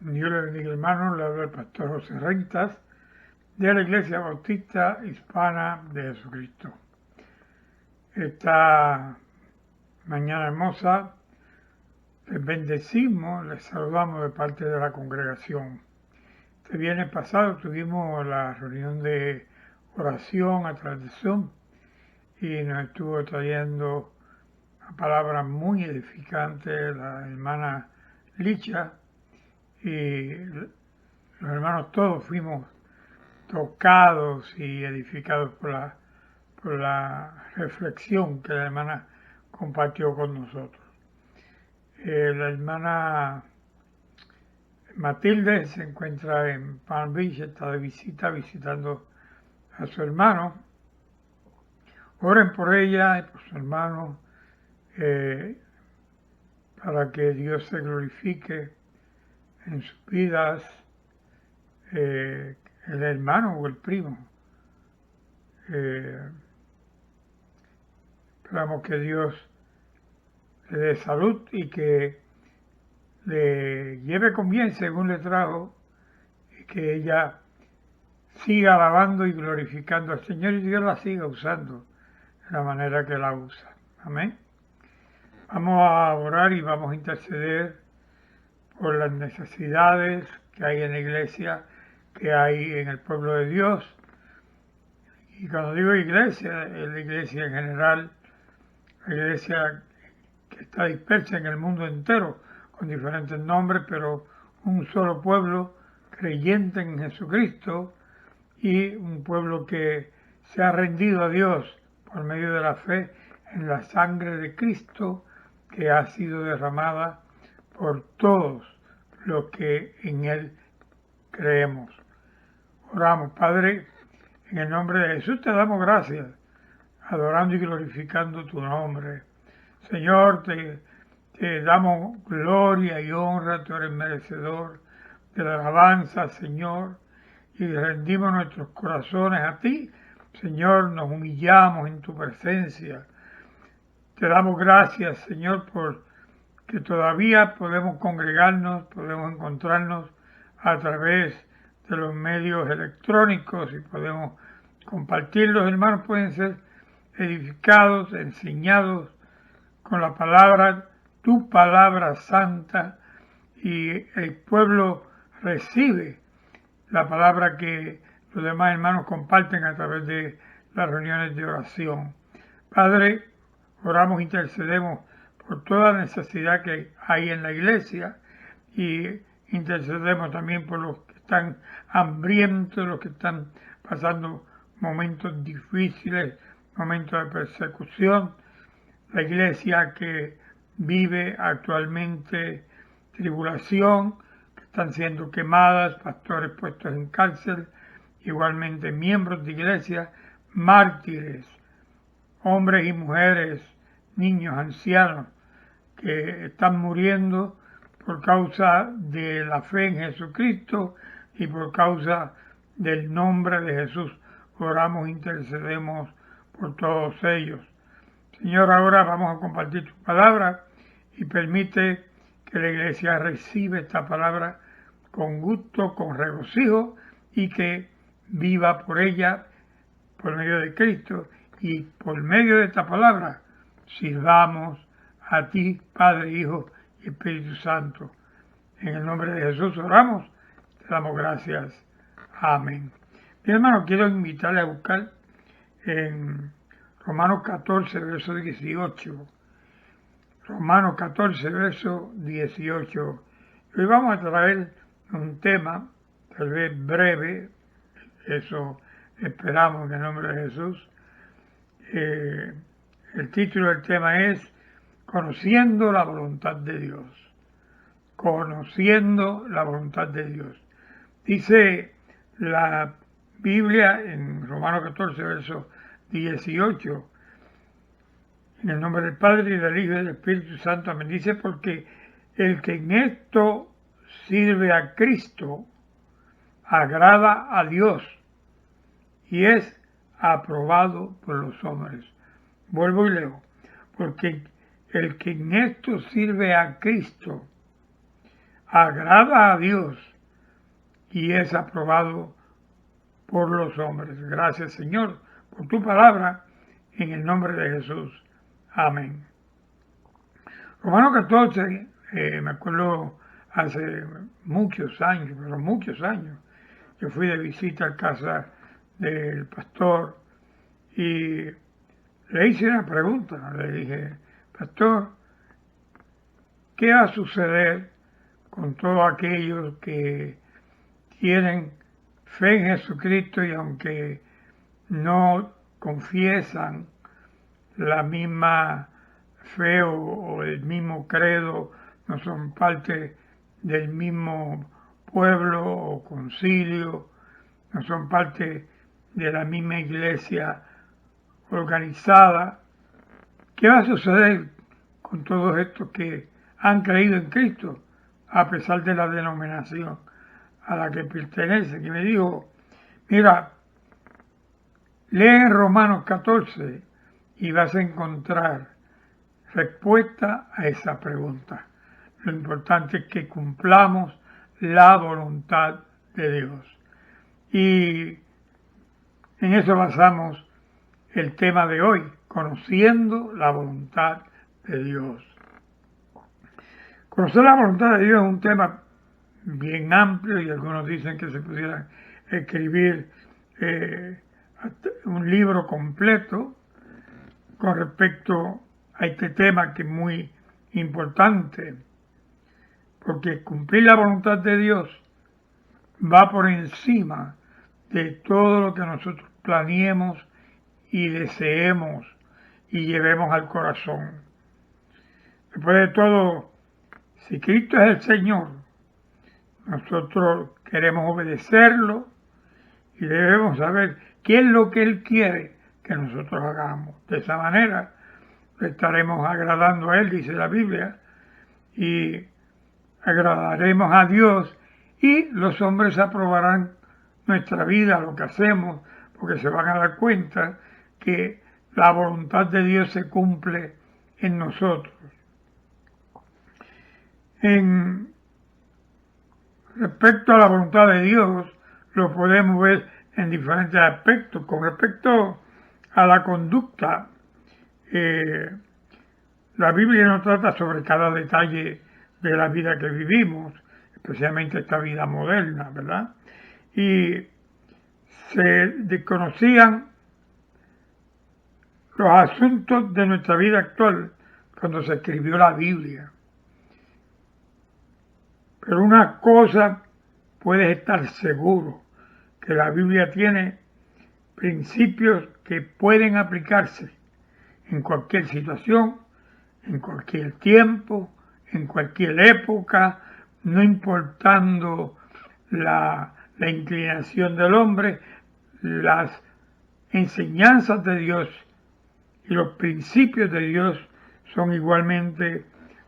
Dios le bendiga, hermano. Le habla el pastor José Rentas de la Iglesia Bautista Hispana de Jesucristo. Esta mañana hermosa les bendecimos, les saludamos de parte de la congregación. Este viernes pasado tuvimos la reunión de oración a través de Zoom y nos estuvo trayendo una palabra muy edificante la hermana Licha, y los hermanos todos fuimos tocados y edificados por la reflexión que la hermana compartió con nosotros. La hermana Matilde se encuentra en Palm Beach, está de visita, visitando a su hermano. Oren por ella y por su hermano para que Dios se glorifique en sus vidas, el hermano o el primo. Esperamos que Dios le dé salud y que le lleve con bien según le trajo, y que ella siga alabando y glorificando al Señor y Dios la siga usando de la manera que la usa. Amén. Vamos a orar y vamos a interceder por las necesidades que hay en la iglesia, que hay en el pueblo de Dios. Y cuando digo iglesia, es la iglesia en general, la iglesia que está dispersa en el mundo entero, con diferentes nombres, pero un solo pueblo creyente en Jesucristo, y un pueblo que se ha rendido a Dios por medio de la fe en la sangre de Cristo, que ha sido derramada por todos los que en Él creemos. Oramos, Padre, en el nombre de Jesús te damos gracias, adorando y glorificando tu nombre. Señor, te damos gloria y honra, tú eres merecedor de la alabanza, Señor, y rendimos nuestros corazones a ti. Señor, nos humillamos en tu presencia. Te damos gracias, Señor, por que todavía podemos congregarnos, podemos encontrarnos a través de los medios electrónicos y podemos compartir. Los hermanos pueden ser edificados, enseñados con la palabra, tu palabra santa, y el pueblo recibe la palabra que los demás hermanos comparten a través de las reuniones de oración. Padre, oramos, intercedemos por toda necesidad que hay en la iglesia, y intercedemos también por los que están hambrientos, los que están pasando momentos difíciles, momentos de persecución, la iglesia que vive actualmente tribulación, que están siendo quemadas, pastores puestos en cárcel, igualmente miembros de iglesia, mártires, hombres y mujeres, niños, ancianos, que están muriendo por causa de la fe en Jesucristo y por causa del nombre de Jesús. Oramos, intercedemos por todos ellos. Señor, ahora vamos a compartir tu palabra y permite que la iglesia reciba esta palabra con gusto, con regocijo, y que viva por ella, por medio de Cristo, y por medio de esta palabra sirvamos a ti, Padre, Hijo y Espíritu Santo. En el nombre de Jesús oramos, te damos gracias. Amén. Mi hermano, quiero invitarle a buscar en Romanos 14, verso 18. Romanos 14, verso 18. Hoy vamos a traer un tema, tal vez breve, eso esperamos en el nombre de Jesús. El título del tema es Conociendo la voluntad de Dios. Conociendo la voluntad de Dios. Dice la Biblia en Romanos 14, verso 18, en el nombre del Padre y del Hijo y del Espíritu Santo, amén. Dice, porque el que en esto sirve a Cristo agrada a Dios y es aprobado por los hombres. Vuelvo y leo, porque el que en esto sirve a Cristo agrada a Dios y es aprobado por los hombres. Gracias, Señor, por tu palabra, en el nombre de Jesús. Amén. Romanos 14, me acuerdo hace muchos años, pero muchos años, yo fui de visita a casa del pastor y le hice una pregunta. Le dije, pastor, ¿qué va a suceder con todos aquellos que tienen fe en Jesucristo y aunque no confiesan la misma fe o el mismo credo, no son parte del mismo pueblo o concilio, no son parte de la misma iglesia organizada? ¿Qué va a suceder con todos estos que han creído en Cristo a pesar de la denominación a la que pertenecen? Y me dijo, mira, lee en Romanos 14 y vas a encontrar respuesta a esa pregunta. Lo importante es que cumplamos la voluntad de Dios. Y en eso basamos el tema de hoy, conociendo la voluntad de Dios. Conocer la voluntad de Dios es un tema bien amplio y algunos dicen que se pudiera escribir un libro completo con respecto a este tema, que es muy importante, porque cumplir la voluntad de Dios va por encima de todo lo que nosotros planeemos y deseemos y llevemos al corazón. Después de todo, si Cristo es el Señor, nosotros queremos obedecerlo y debemos saber qué es lo que Él quiere que nosotros hagamos. De esa manera le estaremos agradando a Él, dice la Biblia, y agradaremos a Dios y los hombres aprobarán nuestra vida, lo que hacemos, porque se van a dar cuenta que la voluntad de Dios se cumple en nosotros. Respecto a la voluntad de Dios, lo podemos ver en diferentes aspectos. Con respecto a la conducta, la Biblia nos trata sobre cada detalle de la vida que vivimos, especialmente esta vida moderna, ¿verdad? Y se desconocían los asuntos de nuestra vida actual cuando se escribió la Biblia. Pero una cosa puedes estar seguro, que la Biblia tiene principios que pueden aplicarse en cualquier situación, en cualquier tiempo, en cualquier época, no importando la inclinación del hombre. Las enseñanzas de Dios y los principios de Dios son igualmente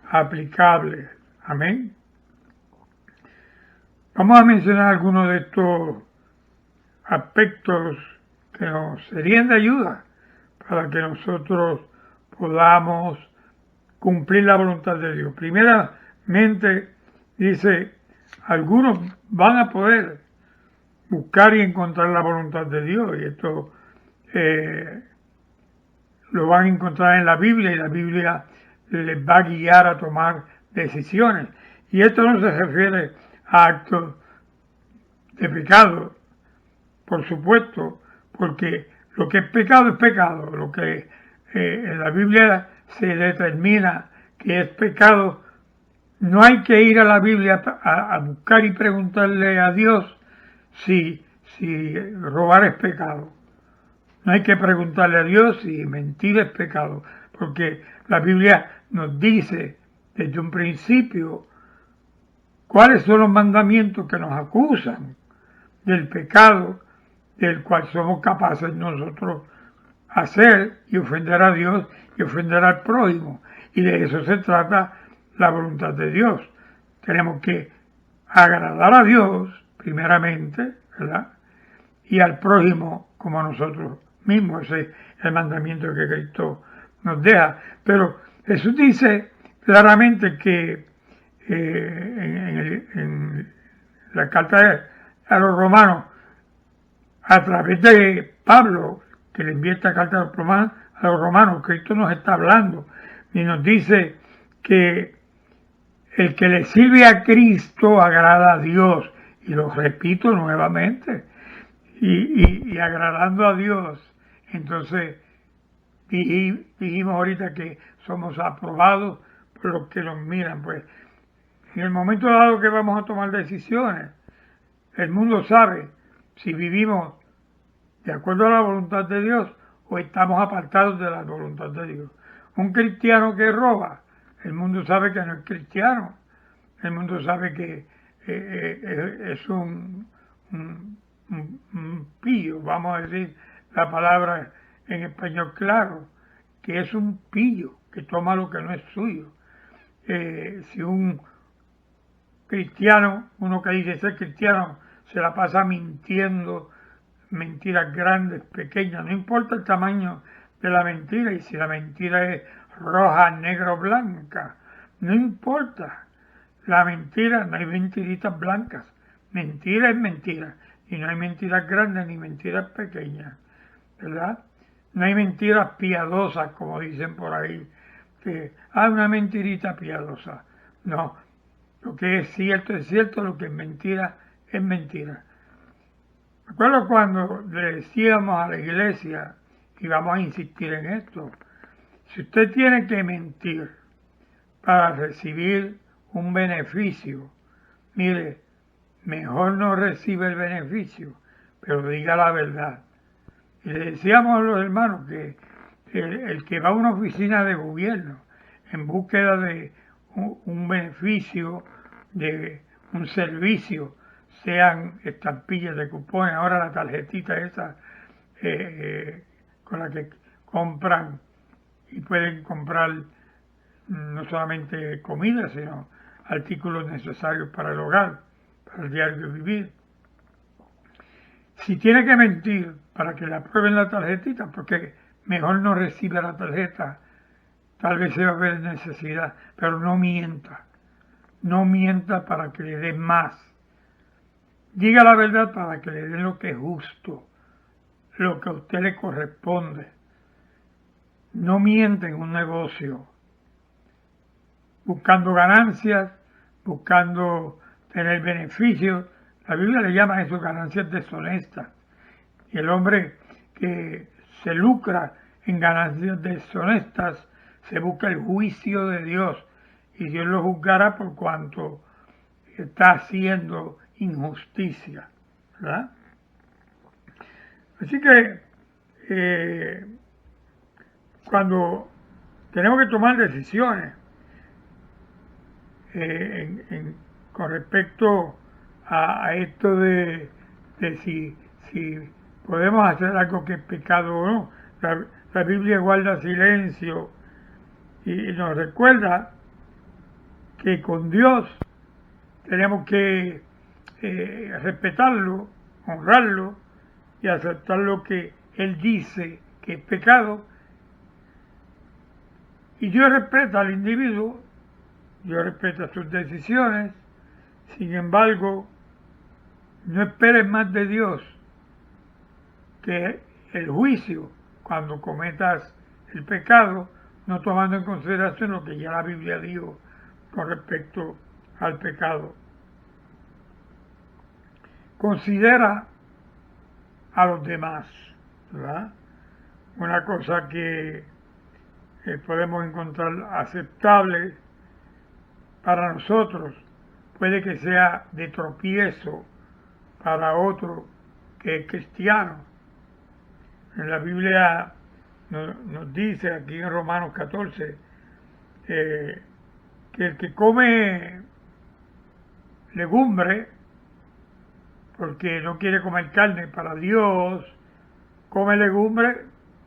aplicables. Amén. Vamos a mencionar algunos de estos aspectos que nos serían de ayuda para que nosotros podamos cumplir la voluntad de Dios. Primeramente, dice, algunos van a poder buscar y encontrar la voluntad de Dios, y esto lo van a encontrar en la Biblia, y la Biblia les va a guiar a tomar decisiones. Y esto no se refiere a actos de pecado, por supuesto, porque lo que es pecado, lo que en la Biblia se determina que es pecado. No hay que ir a la Biblia a buscar y preguntarle a Dios si robar es pecado. No hay que preguntarle a Dios si mentir es pecado, porque la Biblia nos dice desde un principio cuáles son los mandamientos que nos acusan del pecado del cual somos capaces nosotros hacer y ofender a Dios y ofender al prójimo. Y de eso se trata la voluntad de Dios. Tenemos que agradar a Dios primeramente, ¿verdad? Y al prójimo como a nosotros mismos. Ese es el mandamiento que Cristo nos deja. Pero Jesús dice claramente que en la carta a los romanos, a través de Pablo, que le envía esta carta a los romanos, Cristo nos está hablando y nos dice que el que le sirve a Cristo agrada a Dios. Y lo repito nuevamente, y agradando a Dios, entonces dijimos ahorita que somos aprobados por los que nos miran. Pues en el momento dado que vamos a tomar decisiones, el mundo sabe si vivimos de acuerdo a la voluntad de Dios o estamos apartados de la voluntad de Dios. Un cristiano que roba, el mundo sabe que no es cristiano. El mundo sabe que es un pillo, vamos a decir la palabra en español claro, que es un pillo, que toma lo que no es suyo. Si un cristiano, uno que dice ser cristiano, se la pasa mintiendo, mentiras grandes, pequeñas, no importa el tamaño de la mentira, y si la mentira es roja, negra o blanca, no importa. La mentira, no hay mentiritas blancas, mentira es mentira, y no hay mentiras grandes ni mentiras pequeñas, ¿verdad? No hay mentiras piadosas, como dicen por ahí, que hay una mentirita piadosa. No, lo que es cierto, lo que es mentira es mentira. Me acuerdo cuando le decíamos a la iglesia, y vamos a insistir en esto, si usted tiene que mentir para recibir un beneficio, mire, mejor no recibe el beneficio, pero diga la verdad. Y le decíamos a los hermanos que el que va a una oficina de gobierno en búsqueda de un beneficio, de un servicio, sean estampillas de cupones, ahora la tarjetita esa con la que compran y pueden comprar no solamente comida, sino artículos necesarios para el hogar, para el diario vivir. Si tiene que mentir para que le aprueben la tarjetita, porque mejor no recibe la tarjeta, tal vez se va a ver necesidad, pero no mienta. No mienta para que le den más. Diga la verdad para que le den lo que es justo, lo que a usted le corresponde. No miente en un negocio, buscando ganancias, buscando tener beneficios. La Biblia le llama a eso ganancias deshonestas. Y el hombre que se lucra en ganancias deshonestas se busca el juicio de Dios, y Dios lo juzgará por cuanto está haciendo injusticia, ¿verdad? Así que cuando tenemos que tomar decisiones con respecto a esto de si podemos hacer algo que es pecado o no, la Biblia guarda silencio y nos recuerda que con Dios tenemos que respetarlo, honrarlo y aceptar lo que Él dice que es pecado. Y Dios respeta al individuo, Dios respeta sus decisiones. Sin embargo, no esperes más de Dios que el juicio cuando cometas el pecado, no tomando en consideración lo que ya la Biblia dijo con respecto al pecado. Considera a los demás, ¿verdad? Una cosa que podemos encontrar aceptable para nosotros puede que sea de tropiezo para otro que es cristiano. En la Biblia nos dice aquí en Romanos 14 que el que come legumbre porque no quiere comer carne para Dios, come legumbre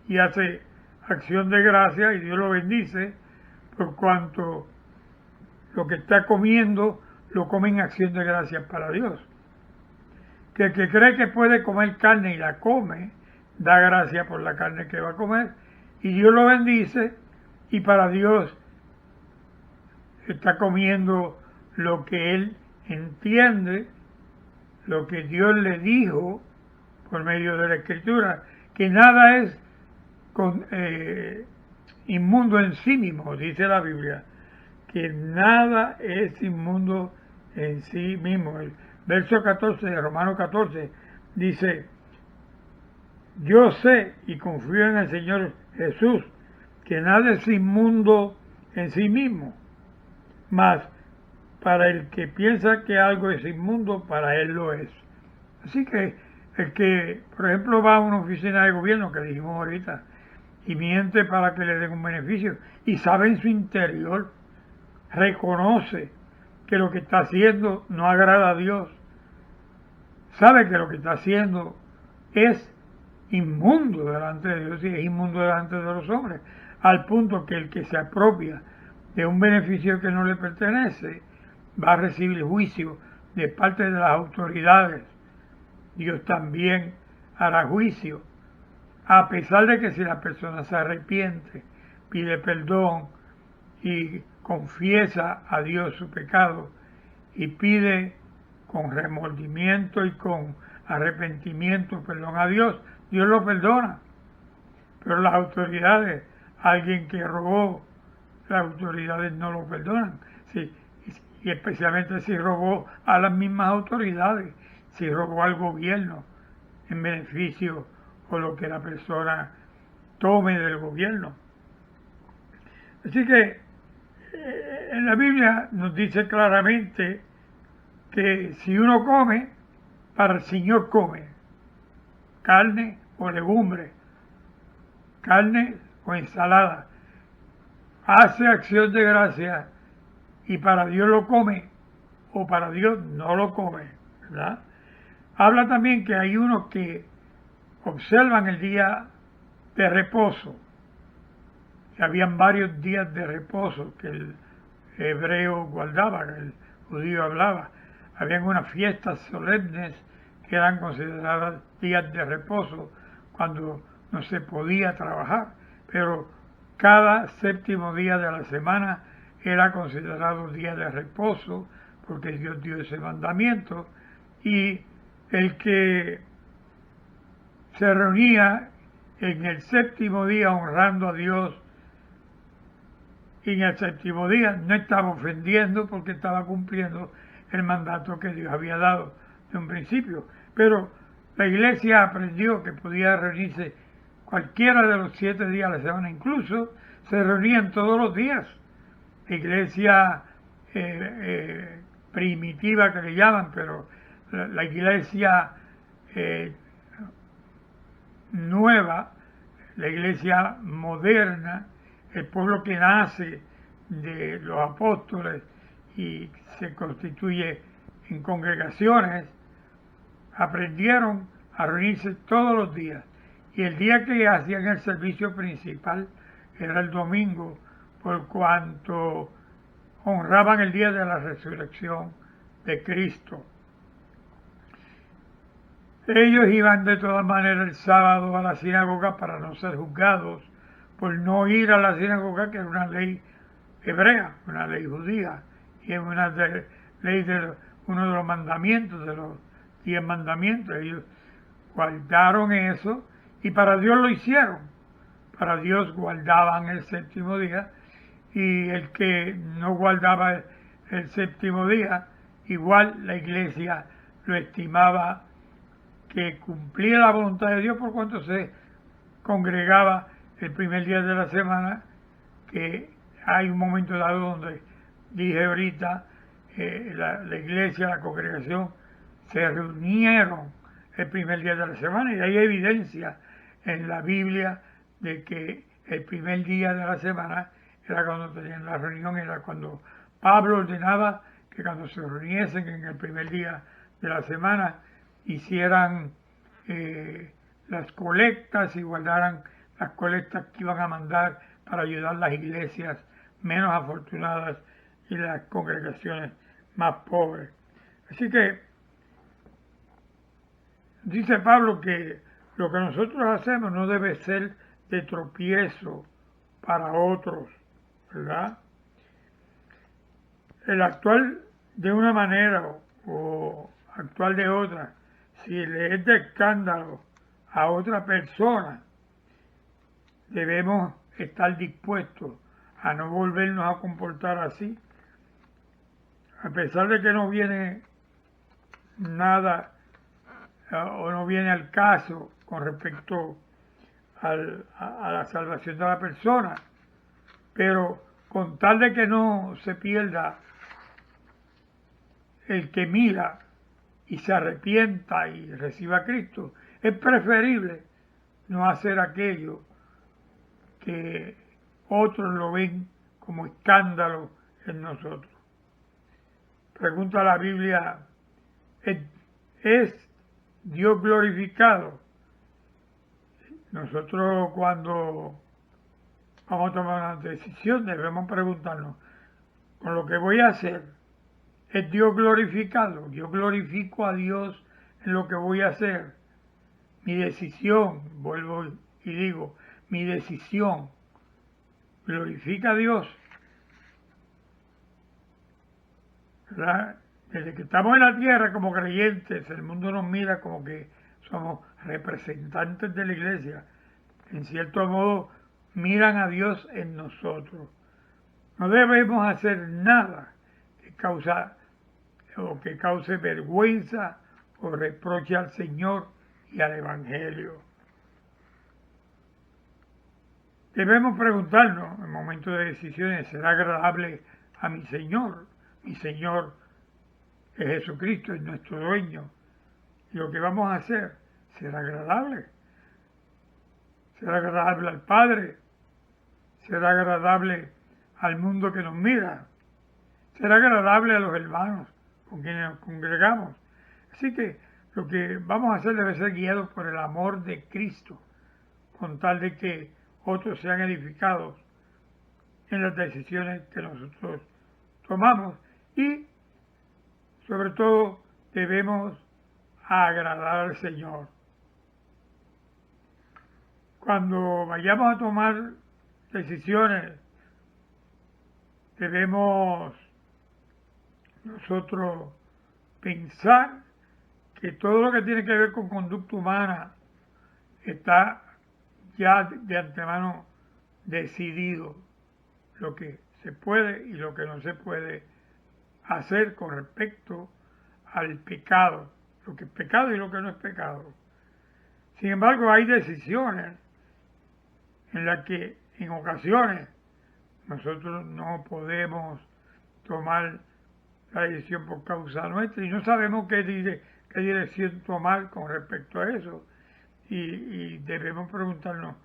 y hace acción de gracia y Dios lo bendice por cuanto lo que está comiendo lo come en acción de gracias para Dios. Que el que cree que puede comer carne y la come, da gracias por la carne que va a comer y Dios lo bendice, y para Dios está comiendo lo que él entiende, lo que Dios le dijo por medio de la Escritura, que nada es inmundo en sí mismo, dice la Biblia, que nada es inmundo en sí mismo. El verso 14 de Romanos 14 dice: yo sé y confío en el Señor Jesús, que nada es inmundo en sí mismo, mas para el que piensa que algo es inmundo, para él lo es. Así que el que, por ejemplo, va a una oficina de gobierno, que dijimos ahorita, y miente para que le den un beneficio, y sabe en su interior, reconoce que lo que está haciendo no agrada a Dios, sabe que lo que está haciendo es inmundo delante de Dios y es inmundo delante de los hombres, al punto que el que se apropia de un beneficio que no le pertenece va a recibir juicio de parte de las autoridades. Dios también hará juicio, a pesar de que si la persona se arrepiente, pide perdón y confiesa a Dios su pecado y pide con remordimiento y con arrepentimiento perdón a Dios, Dios lo perdona. Pero las autoridades, alguien que robó, las autoridades no lo perdonan. Sí, y especialmente si robó a las mismas autoridades, si robó al gobierno en beneficio o lo que la persona tome del gobierno. Así que en la Biblia nos dice claramente que si uno come, para el Señor come, carne o legumbre, carne o ensalada, hace acción de gracia y para Dios lo come o para Dios no lo come, ¿verdad? Habla también que hay unos que observan el día de reposo. Y habían varios días de reposo que el hebreo guardaba, que el judío hablaba. Habían unas fiestas solemnes que eran consideradas días de reposo cuando no se podía trabajar, pero cada séptimo día de la semana era considerado día de reposo porque Dios dio ese mandamiento, y el que se reunía en el séptimo día honrando a Dios y en el séptimo día no estaba ofendiendo porque estaba cumpliendo el mandato que Dios había dado de un principio. Pero la iglesia aprendió que podía reunirse cualquiera de los 7 días de la semana, incluso se reunían todos los días. La iglesia primitiva que le llaman, pero la iglesia nueva, la iglesia moderna, el pueblo que nace de los apóstoles y se constituye en congregaciones, aprendieron a reunirse todos los días. Y el día que hacían el servicio principal era el domingo, por cuanto honraban el día de la resurrección de Cristo. Ellos iban de todas maneras el sábado a la sinagoga para no ser juzgados por no ir a la sinagoga, que es una ley hebrea, una ley judía, y es una ley de uno de los mandamientos, de los 10 mandamientos. Ellos guardaron eso y para Dios lo hicieron. Para Dios guardaban el séptimo día, y el que no guardaba el séptimo día, igual la iglesia lo estimaba que cumplía la voluntad de Dios por cuanto se congregaba el primer día de la semana, que hay un momento dado donde dije ahorita, la iglesia, la congregación, se reunieron el primer día de la semana, y hay evidencia en la Biblia de que el primer día de la semana era cuando tenían la reunión, era cuando Pablo ordenaba que cuando se reuniesen en el primer día de la semana hicieran las colectas y guardaran las colectas que iban a mandar para ayudar a las iglesias menos afortunadas y las congregaciones más pobres. Así que dice Pablo que lo que nosotros hacemos no debe ser de tropiezo para otros, ¿verdad? El actual de una manera o actuar de otra, si le es de escándalo a otra persona, debemos estar dispuestos a no volvernos a comportar así, a pesar de que no viene nada o no viene al caso con respecto a la salvación de la persona, pero con tal de que no se pierda el que mira y se arrepienta y reciba a Cristo, es preferible no hacer aquello que otros lo ven como escándalo en nosotros. Pregunta la Biblia, ¿es Dios glorificado? Nosotros cuando vamos a tomar una decisión debemos preguntarnos, con lo que voy a hacer, ¿es Dios glorificado? ¿Yo glorifico a Dios en lo que voy a hacer? Mi decisión, vuelvo y digo, mi decisión glorifica a Dios, ¿verdad? Desde que estamos en la tierra como creyentes, el mundo nos mira como que somos representantes de la iglesia. En cierto modo, miran a Dios en nosotros. No debemos hacer nada que cause vergüenza o reproche al Señor y al Evangelio. Debemos preguntarnos en momentos de decisiones, ¿será agradable a mi Señor? Mi Señor es Jesucristo, es nuestro dueño. Y lo que vamos a hacer, ¿será agradable? ¿Será agradable al Padre? ¿Será agradable al mundo que nos mira? ¿Será agradable a los hermanos con quienes nos congregamos? Así que lo que vamos a hacer debe ser guiado por el amor de Cristo, con tal de que otros sean edificados en las decisiones que nosotros tomamos y sobre todo debemos agradar al Señor. Cuando vayamos a tomar decisiones debemos nosotros pensar que todo lo que tiene que ver con conducta humana está ya de antemano decidido, lo que se puede y lo que no se puede hacer con respecto al pecado, lo que es pecado y lo que no es pecado. Sin embargo, hay decisiones en las que en ocasiones nosotros no podemos tomar la decisión por causa nuestra y no sabemos qué dirección tomar con respecto a eso. Y debemos preguntarnos,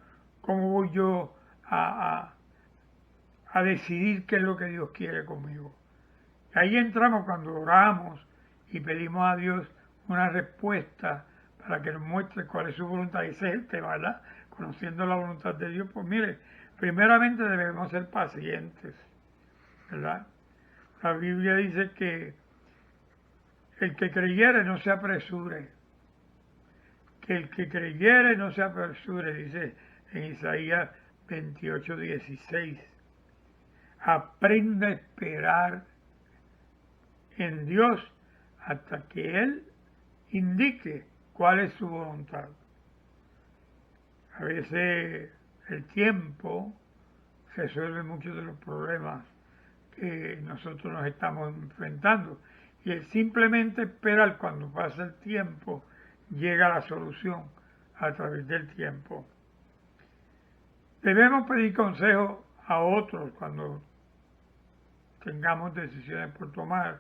¿cómo voy yo a decidir qué es lo que Dios quiere conmigo? Y ahí entramos cuando oramos y pedimos a Dios una respuesta para que nos muestre cuál es su voluntad. Ese es el tema, ¿verdad? Conociendo la voluntad de Dios, pues mire, primeramente debemos ser pacientes, ¿verdad? La Biblia dice que el que creyere no se apresure, que el que creyere no se apresure, dice en Isaías 28:16. Aprende a esperar en Dios hasta que Él indique cuál es su voluntad. A veces el tiempo resuelve muchos de los problemas que nosotros nos estamos enfrentando y el simplemente esperar cuando pasa el tiempo llega a la solución a través del tiempo. Debemos pedir consejo a otros cuando tengamos decisiones por tomar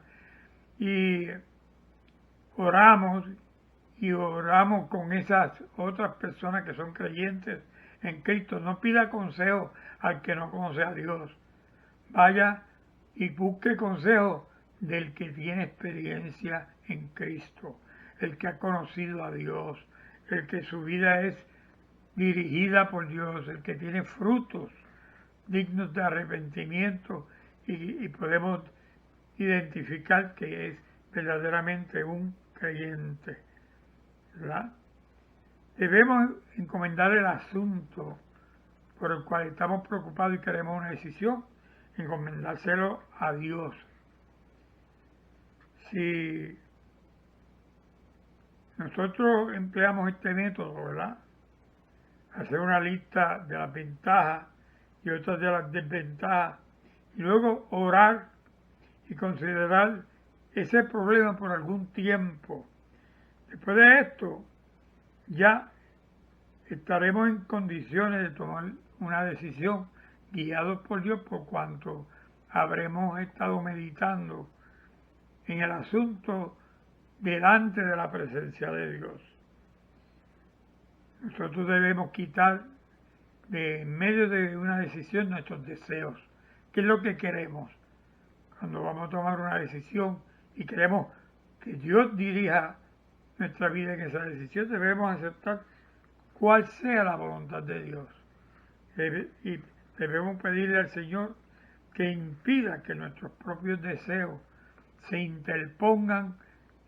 y oramos con esas otras personas que son creyentes en Cristo. No pida consejo al que no conoce a Dios. Vaya y busque consejo del que tiene experiencia en Cristo, el que ha conocido a Dios, el que su vida es dirigida por Dios, el que tiene frutos dignos de arrepentimiento y podemos identificar que es verdaderamente un creyente, ¿verdad? Debemos encomendar el asunto por el cual estamos preocupados y queremos una decisión, encomendárselo a Dios. Si nosotros empleamos este método, ¿verdad? Hacer una lista de las ventajas y otras de las desventajas, y luego orar y considerar ese problema por algún tiempo. Después de esto, ya estaremos en condiciones de tomar una decisión guiados por Dios, por cuanto habremos estado meditando en el asunto delante de la presencia de Dios. Nosotros debemos quitar de en medio de una decisión nuestros deseos. ¿Qué es lo que queremos? Cuando vamos a tomar una decisión y queremos que Dios dirija nuestra vida en esa decisión, debemos aceptar cuál sea la voluntad de Dios. Y debemos pedirle al Señor que impida que nuestros propios deseos se interpongan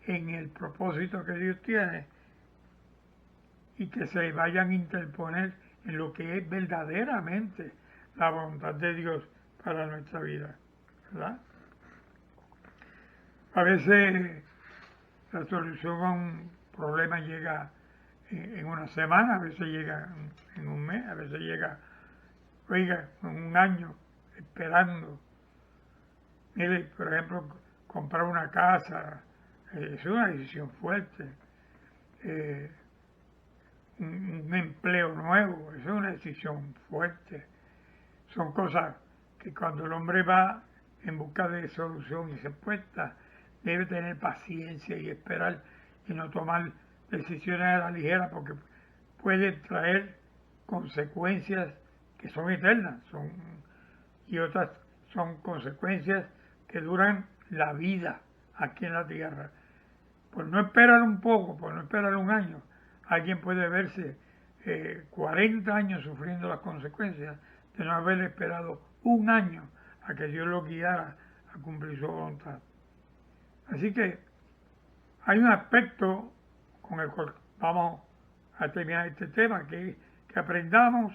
en el propósito que Dios tiene y que se vayan a interponer en lo que es verdaderamente la voluntad de Dios para nuestra vida, ¿verdad? A veces la solución a un problema llega en una semana, a veces llega en un mes, a veces llega, en un año esperando. Mire, por ejemplo, comprar una casa es una decisión fuerte. Un empleo nuevo, eso es una decisión fuerte. Son cosas que cuando el hombre va en busca de solución y respuesta, debe tener paciencia y esperar y no tomar decisiones a la ligera, porque puede traer consecuencias que son eternas, y otras son consecuencias que duran la vida aquí en la tierra. Por no esperar un poco, por no esperar un año, alguien puede verse 40 años sufriendo las consecuencias de no haber esperado un año a que Dios lo guiara a cumplir su voluntad. Así que hay un aspecto con el cual vamos a terminar este tema, que aprendamos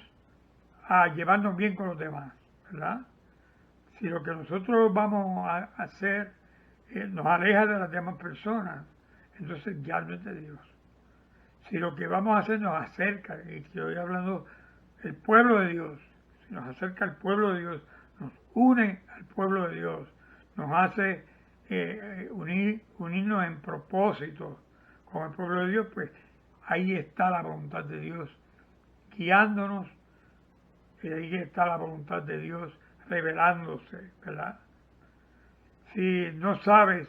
a llevarnos bien con los demás, ¿verdad? Si lo que nosotros vamos a hacer nos aleja de las demás personas, entonces ya no es de Dios. Si lo que vamos a hacer nos acerca, y estoy hablando del pueblo de Dios, si nos acerca al pueblo de Dios, nos une al pueblo de Dios, nos hace unirnos en propósito con el pueblo de Dios, pues ahí está la voluntad de Dios guiándonos, y ahí está la voluntad de Dios revelándose, ¿verdad? Si no sabes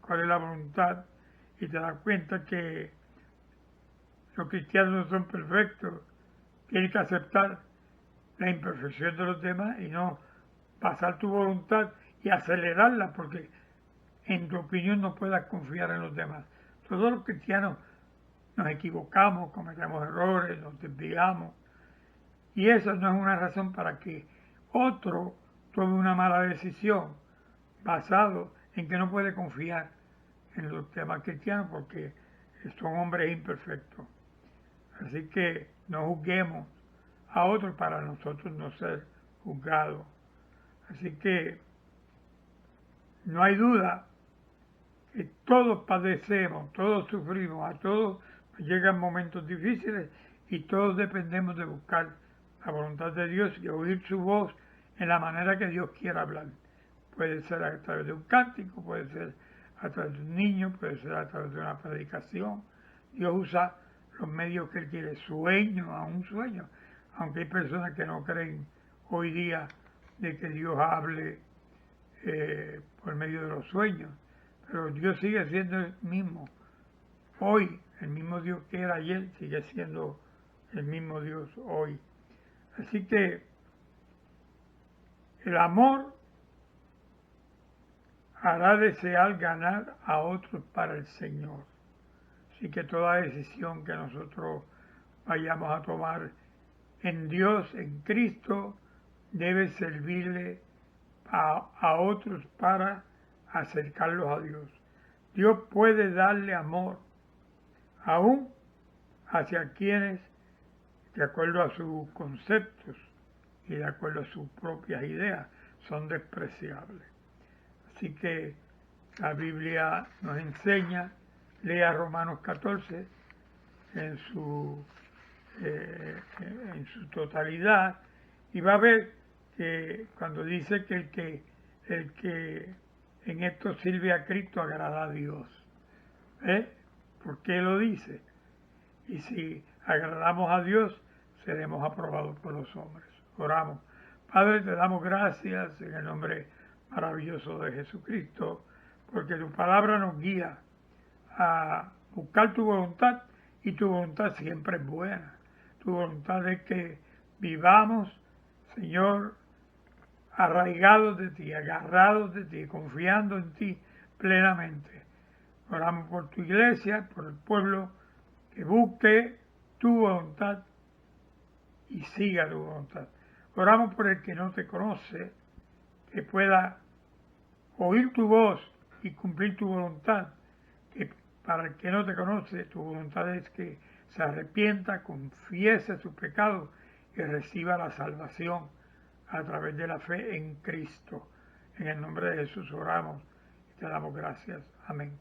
cuál es la voluntad y te das cuenta que los cristianos no son perfectos, tienes que aceptar la imperfección de los demás y no pasar tu voluntad y acelerarla, porque en tu opinión no puedas confiar en los demás. Todos los cristianos nos equivocamos, cometemos errores, nos desviamos, y esa no es una razón para que otro tome una mala decisión basado en que no puede confiar en los demás cristianos porque son hombres imperfectos. Así que no juzguemos a otros para nosotros no ser juzgados. Así que no hay duda que todos padecemos, todos sufrimos, a todos llegan momentos difíciles y todos dependemos de buscar la voluntad de Dios y oír su voz en la manera que Dios quiera hablar. Puede ser a través de un cántico, puede ser a través de un niño, puede ser a través de una predicación. Dios usa los medios que Él quiere, sueños, a un sueño, aunque hay personas que no creen hoy día de que Dios hable por medio de los sueños, pero Dios sigue siendo el mismo. Hoy, el mismo Dios que era ayer, sigue siendo el mismo Dios hoy. Así que el amor hará desear ganar a otros para el Señor. Así que toda decisión que nosotros vayamos a tomar en Dios, en Cristo, debe servirle a otros para acercarlos a Dios. Dios puede darle amor aún hacia quienes, de acuerdo a sus conceptos y de acuerdo a sus propias ideas, son despreciables. Así que La Biblia nos enseña, lea Romanos 14 en su totalidad y va a ver que cuando dice que el que en esto sirve a Cristo agrada a Dios. ¿Por qué lo dice? Y si agradamos a Dios, seremos aprobados por los hombres. Oramos. Padre, te damos gracias en el nombre maravilloso de Jesucristo, porque tu palabra nos guía a buscar tu voluntad, y tu voluntad siempre es buena. Tu voluntad es que vivamos, Señor, arraigados de ti, agarrados de ti, confiando en ti plenamente. Oramos por tu iglesia, por el pueblo, que busque tu voluntad y siga tu voluntad. Oramos por el que no te conoce, que pueda oír tu voz y cumplir tu voluntad. Que para el que no te conoce, tu voluntad es que se arrepienta, confiese sus pecados y reciba la salvación a través de la fe en Cristo. En el nombre de Jesús oramos y te damos gracias. Amén.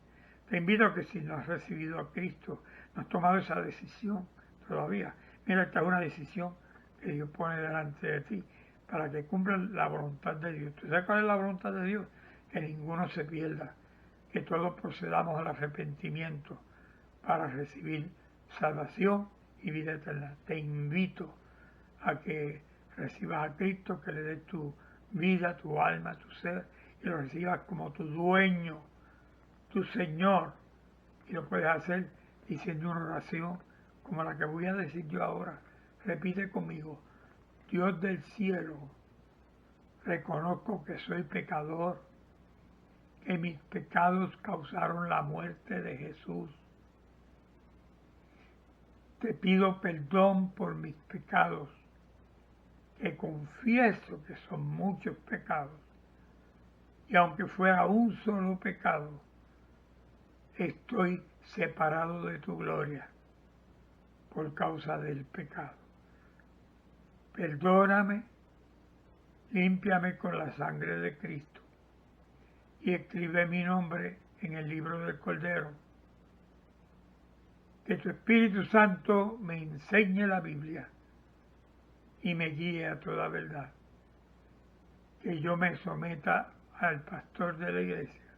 Te invito a que si no has recibido a Cristo, no has tomado esa decisión todavía. Mira, esta es una decisión que Dios pone delante de ti para que cumplan la voluntad de Dios. ¿Tú sabes cuál es la voluntad de Dios? Que ninguno se pierda, que todos procedamos al arrepentimiento para recibir salvación y vida eterna. Te invito a que recibas a Cristo, que le des tu vida, tu alma, tu ser, y lo recibas como tu dueño, tu Señor. Y lo puedes hacer diciendo una oración como la que voy a decir yo ahora. Repite conmigo: Dios del cielo, reconozco que soy pecador, que mis pecados causaron la muerte de Jesús. Te pido perdón por mis pecados, que confieso que son muchos pecados, y aunque fuera un solo pecado, estoy separado de tu gloria por causa del pecado. Perdóname, límpiame con la sangre de Cristo y escribe mi nombre en el libro del Cordero. Que tu Espíritu Santo me enseñe la Biblia y me guíe a toda verdad. Que yo me someta al pastor de la iglesia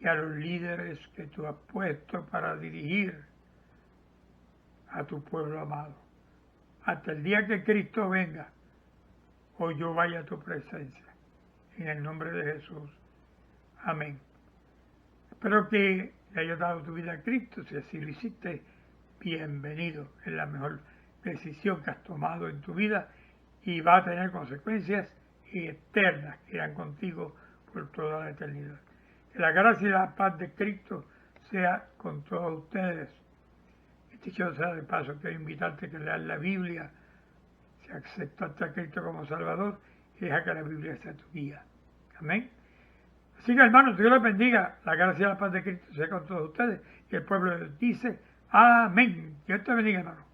y a los líderes que tú has puesto para dirigir a tu pueblo amado, hasta el día que Cristo venga o yo vaya a tu presencia. En el nombre de Jesús. Amén. Espero que le hayas dado tu vida a Cristo. Si así lo hiciste, bienvenido. Es la mejor decisión que has tomado en tu vida y va a tener consecuencias eternas que irán contigo por toda la eternidad. Que la gracia y la paz de Cristo sea con todos ustedes. Dicho sea de paso, quiero invitarte a que leas la Biblia, si aceptaste a Cristo como Salvador, y deja que la Biblia sea tu guía. Amén. Así que, hermanos, Dios les bendiga. La gracia y la paz de Cristo sea con todos ustedes. Y el pueblo dice: amén. Dios te bendiga, hermano.